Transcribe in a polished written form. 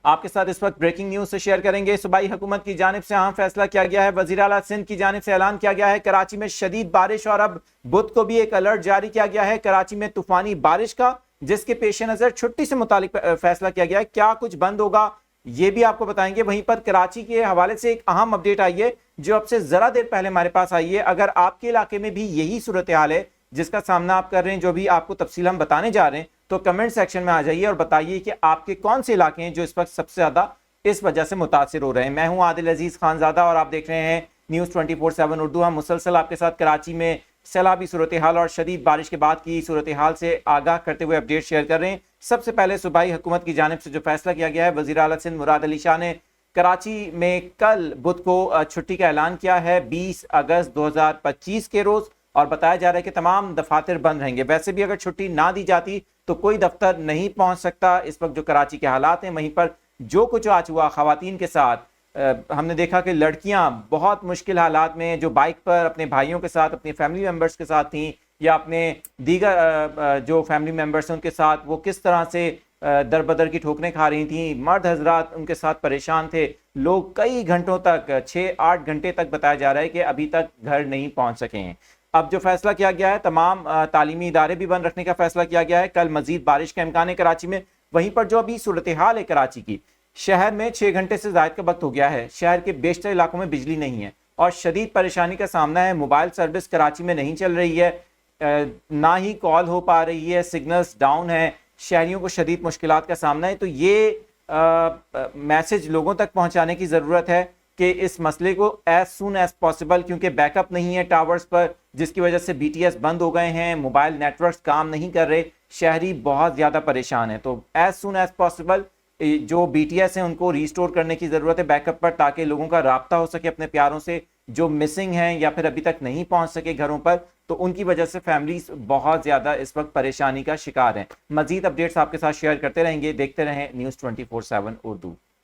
आपके साथ इस वक्त ब्रेकिंग न्यूज से शेयर करेंगे। सूबाई हुकूमत की जानिब से अहम फैसला किया गया है। वजीर आला सिंध की जानिब से ऐलान किया गया है कराची में शदीद बारिश, और अब बुध को भी एक अलर्ट जारी किया गया है कराची में तूफानी बारिश का, जिसके पेश नजर छुट्टी से मुतालिक फैसला किया गया है। क्या कुछ बंद होगा ये भी आपको बताएंगे। वहीं पर कराची के हवाले से एक अहम अपडेट आई है जो अब से जरा देर पहले हमारे पास आई है। अगर आपके इलाके में भी यही सूरत हाल है जिसका सामना आप कर रहे हैं, जो भी आपको तफसील हम बताने जा रहे हैं, तो कमेंट सेक्शन में आ जाइए और बताइए कि आपके कौन से इलाके हैं जो इस वक्त सबसे ज्यादा इस वजह से मुतासिर हो रहे हैं। मैं हूं आदिल अजीज खानजादा और आप देख रहे हैं न्यूज़ 24/7 उर्दू। हम मुसलसल आपके साथ कराची में सैलाबी सूरत हाल और शदीद बारिश के बाद की सूरत हाल से आगाह करते हुए अपडेट शेयर कर रहे हैं। सबसे पहले सूबाई हुकूमत की जानिब से जो फैसला किया गया है, वज़ीर आला सिंध मुराद अली शाह ने कराची में कल बुध को छुट्टी का ऐलान किया है 20 अगस्त 2025 के रोज, और बताया जा रहा है कि तमाम दफातर बंद रहेंगे। वैसे भी अगर छुट्टी ना दी जाती तो कोई दफ्तर नहीं पहुंच सकता। इस वक्त जो कराची के हालात हैं, वहीं पर जो कुछ आज हुआ खवातीन के साथ, हमने देखा कि लड़कियां बहुत मुश्किल हालात में जो बाइक पर अपने भाइयों के साथ, अपने फैमिली मेम्बर्स के साथ थी या अपने दीगर जो फैमिली मेम्बर्स हैं उनके साथ, वो किस तरह से दर बदर की ठोकरें खा रही थी। मर्द हजरात उनके साथ परेशान थे। लोग कई घंटों तक, 6-8 घंटे तक बताया जा रहा है कि अभी तक घर नहीं पहुंच सके हैं। अब जो फैसला किया गया है, तमाम तालीमी इदारे भी बंद रखने का फैसला किया गया है। कल मजीद बारिश का इम्कान है कराची में। वहीं पर जो अभी सूरत हाल है कराची की, शहर में 6 घंटे से ज्यादा का वक्त हो गया है। शहर के बेशतर इलाकों में बिजली नहीं है और शदीद परेशानी का सामना है। मोबाइल सर्विस कराची में नहीं चल रही है, ना ही कॉल हो पा रही है, सिग्नल्स डाउन है, शहरियों को शदीद मुश्किलात का सामना है। तो ये मैसेज लोगों तक पहुंचाने की ज़रूरत है कि इस मसले को एज सुन एज पॉसिबल, क्योंकि बैकअप नहीं है टावर्स पर, जिसकी वजह से BTS बंद हो गए हैं, मोबाइल नेटवर्क्स काम नहीं कर रहे, शहरी बहुत ज़्यादा परेशान है। तो एज सुन एज पॉसिबल जो BTS हैं उनको रिस्टोर करने की ज़रूरत है बैकअप पर, ताकि लोगों का राब्ता हो सके अपने प्यारों से जो मिसिंग हैं या फिर अभी तक नहीं पहुंच सके घरों पर। तो उनकी वजह से फैमिलीज बहुत ज़्यादा इस वक्त परेशानी का शिकार हैं। मजीद अपडेट्स आपके साथ शेयर करते रहेंगे। देखते रहें न्यूज़ 24/7 उर्दू।